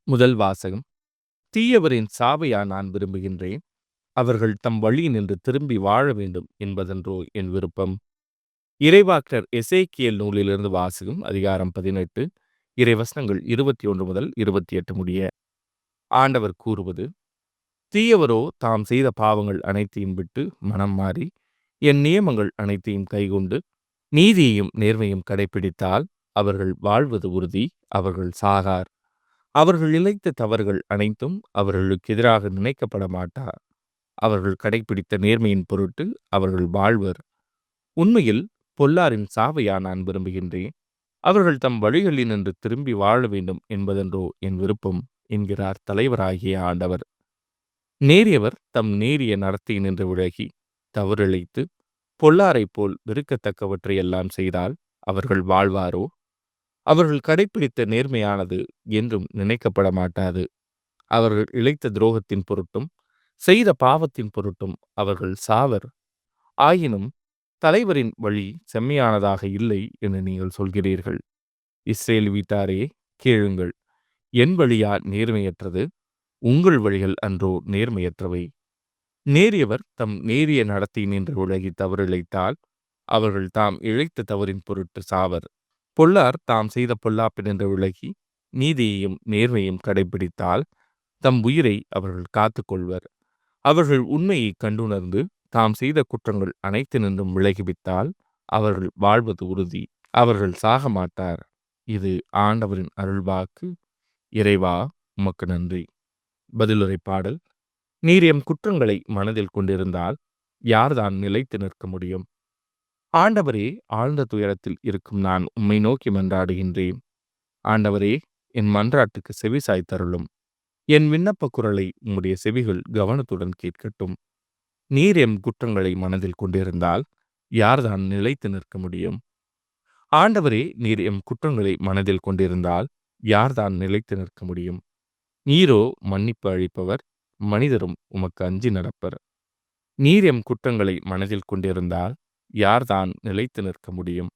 முதல் வாசகம். தீயவரின் சாவையா நான் விரும்புகின்றேன். அவர்கள் தம் வழியினின்று திரும்பி வாழ வேண்டும் என்பதன்றோ என் விருப்பம். இறைவாக்கினர் எசேக்கியேல் நூலிலிருந்து வாசகம். அதிகாரம் 18, இறைவசனங்கள் 21 முதல் 28 முடிய. ஆண்டவர் கூறுவது: தீயவரோ தாம் செய்த பாவங்கள் அனைத்தையும் விட்டு மனம் மாறி என் நியமங்கள் அனைத்தையும் கைக்கொண்டு நீதியையும் நேர்மையும் கடைப்பிடித்தால் அவர்கள் வாழ்வது உறுதி, அவர்கள் சாகார். அவர்கள் இழைத்த தவறுகள் அனைத்தும் அவர்களுக்கு எதிராக நினைக்கப்பட மாட்டா. அவர்கள் கடைப்பிடித்த நேர்மையின் பொருட்டு அவர்கள் வாழ்வர். உண்மையில் பொல்லாரின் சாவையா நான் விரும்புகின்றேன். அவர்கள் தம் வழிகளினின்று திரும்பி வாழ வேண்டும் என்பதென்றோ என் விருப்பம் என்கிறார் தலைவராகிய ஆண்டவர். நேரியவர் தம் நேரிய நடத்தையினின்று விலகி தவறிழைத்து பொல்லாரைப் போல் வெறுக்கத்தக்கவற்றையெல்லாம் செய்தால் அவர்கள் வாழ்வாரோ? அவர்கள் கடைப்பிடித்த நேர்மையானது என்றும் நினைக்கப்பட மாட்டாது. அவர்கள் இழைத்த துரோகத்தின் பொருட்டும் செய்த பாவத்தின் பொருட்டும் அவர்கள் சாவர். ஆயினும் தலைவரின் வழி செம்மையானதாக இல்லை என்று நீங்கள் சொல்கிறீர்கள். இஸ்ரேல் வீட்டாரே, கேளுங்கள். என் வழியா நேர்மையற்றது? உங்கள் வழிகள் அன்றோ நேர்மையற்றவை. நேரியவர் தம் நேரிய நடத்தையினின்று விலகி தவறிழைத்தால் அவர்கள் தாம் இழைத்த தவறின் பொருட்டு சாவர். பொல்லார் தாம் செய்த பொல்லாப்பினின்று விலகி நீதியையும் நேர்மையும் கடைப்பிடித்தால் தம் உயிரை அவர்கள் காத்துக்கொள்வர். அவர்கள் உண்மையை கண்டுணர்ந்து தாம் செய்த குற்றங்கள் அனைத்தினின்றும் விலகிவிட்டால் அவர்கள் வாழ்வது உறுதி, அவர்கள் சாக மாட்டார். இது ஆண்டவரின் அருள்வாக்கு. இறைவா, உமக்கு நன்றி. பதிலுரை பாடல். நீர் எம் குற்றங்களை மனதில் கொண்டிருந்தால் யார்தான் நிலைத்து நிற்க முடியும்? ஆண்டவரே, ஆழ்ந்த துயரத்தில் இருக்கும் நான் உம்மை நோக்கி மன்றாடுகின்றேன். ஆண்டவரே, என் மன்றாட்டுக்கு செவி சாய்த்தருளும். என் விண்ணப்ப குரலை உம்முடைய செவிகள் கவனத்துடன் கேட்கட்டும். நீர் எம் குற்றங்களை மனதில் கொண்டிருந்தால் யார்தான் நிலைத்து நிற்க முடியும்? ஆண்டவரே, நீர் எம் குற்றங்களை மனதில் கொண்டிருந்தால் யார்தான் நிலைத்து நிற்க முடியும்? நீரோ மன்னிப்பு அளிப்பவர், மனிதரும் உமக்கு அஞ்சி நடப்பர். நீர் எம் குற்றங்களை மனதில் கொண்டிருந்தால் யார்தான் நிலைத்து நிற்க முடியும்?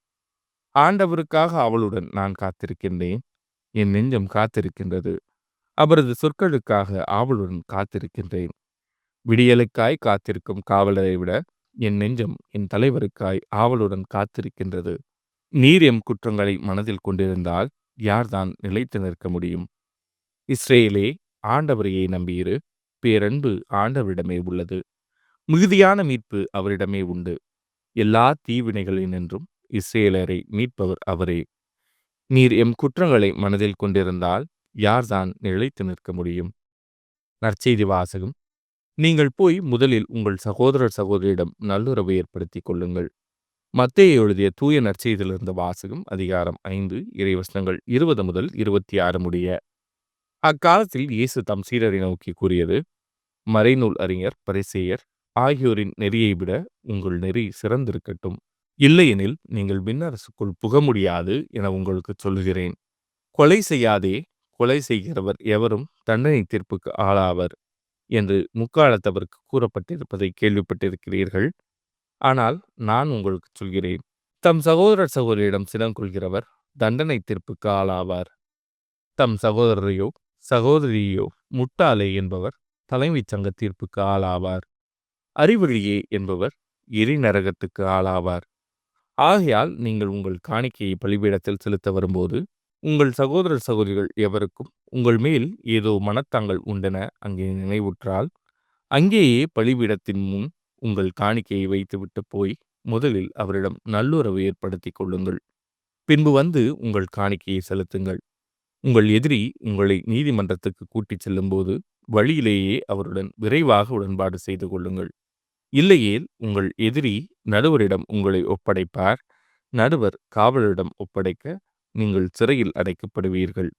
ஆண்டவருக்காக அவளுடன் நான் காத்திருக்கின்றேன். என் நெஞ்சம் காத்திருக்கின்றது. அவரது சொற்களுக்காக ஆவலுடன் காத்திருக்கின்றேன். விடியலுக்காய் காத்திருக்கும் காவலரை விட என் நெஞ்சம் என் தலைவருக்காய் ஆவலுடன் காத்திருக்கின்றது. நீர் எம் குற்றங்களை மனதில் கொண்டிருந்தால் யார்தான் நிலைத்து நிற்க முடியும்? இஸ்ரேலே, ஆண்டவரையே நம்பியிரு. பேரன்பு ஆண்டவரிடமே உள்ளது. மிகுதியான மீட்பு அவரிடமே உண்டு. எல்லா தீவினைகளினின்றும் இஸ்ரேலரை மீட்பவர் அவரே. நீர் எம் குற்றங்களை மனதில் கொண்டிருந்தால் யார்தான் நிலைத்து நிற்க முடியும்? நற்செய்தி வாசகம். நீங்கள் போய் முதலில் உங்கள் சகோதரர் சகோதரியிடம் நல்லுறவை ஏற்படுத்திக் கொள்ளுங்கள். மத்தேயு எழுதிய தூய நற்செய்தியிலிருந்து வாசகம். அதிகாரம் 5, இறைவசனங்கள் 20 முதல் 26 முடிய. அக்காலத்தில் இயேசு தம் சீடரை நோக்கி கூறியது: மறைநூல் அறிஞர், பரிசேயர் ஆகியோரின் நெறியை விட உங்கள் நெறி சிறந்திருக்கட்டும். இல்லையெனில் நீங்கள் விண்ணரசுக்குள் புக முடியாது என உங்களுக்கு சொல்லுகிறேன். கொலை செய்யாதே, கொலை செய்கிறவர் எவரும் தண்டனை தீர்ப்புக்கு ஆளாவர் என்று முக்காலத்தவருக்கு கூறப்பட்டிருப்பதை கேள்விப்பட்டிருக்கிறீர்கள். ஆனால் நான் உங்களுக்கு சொல்கிறேன், தம் சகோதரர் சகோதரியிடம் சினம் கொள்கிறவர் தண்டனை தீர்ப்புக்கு ஆளாவார். தம் சகோதரரையோ சகோதரியோ முட்டாளே என்பவர் தலைமைச் சங்க தீர்ப்புக்கு ஆளாவார். அறிவழியே என்பவர் எரிநரகத்துக்கு ஆளாவார். ஆகையால் நீங்கள் உங்கள் காணிக்கையை பலிபீடத்தில் செலுத்த வரும்போது உங்கள் சகோதரர் சகோதரிகள் எவருக்கும் உங்கள் மேல் ஏதோ மனத்தாங்கள் உண்டென அங்கே நினைவுற்றால் அங்கேயே பலிபீடத்தின் முன் உங்கள் காணிக்கையை வைத்துவிட்டு போய் முதலில் அவரிடம் நல்லுறவு ஏற்படுத்தி கொள்ளுங்கள். பின்பு வந்து உங்கள் காணிக்கையை செலுத்துங்கள். உங்கள் எதிரி உங்களை நீதிமன்றத்துக்கு கூட்டிச் செல்லும்போது வழியிலேயே அவருடன் விரைவாக உடன்பாடு செய்து கொள்ளுங்கள். இல்லையேல் உங்கள் எதிரி நடுவரிடம் உங்களை ஒப்படைப்பார். நடுவர் காவலரிடம் ஒப்படைக்க நீங்கள் சிறையில் அடைக்கப்படுவீர்கள்.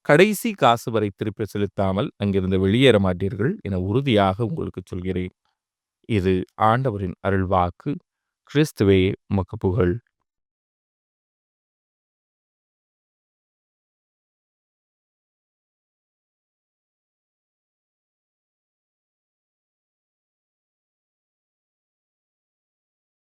கடைசி காசு வரை திருப்பி செலுத்தாமல் அங்கிருந்து வெளியேற மாட்டீர்கள் என உறுதியாக உங்களுக்கு சொல்கிறேன். இது ஆண்டவரின் அருள்வாக்கு. கிறிஸ்துவே, உமக்கு புகழ்.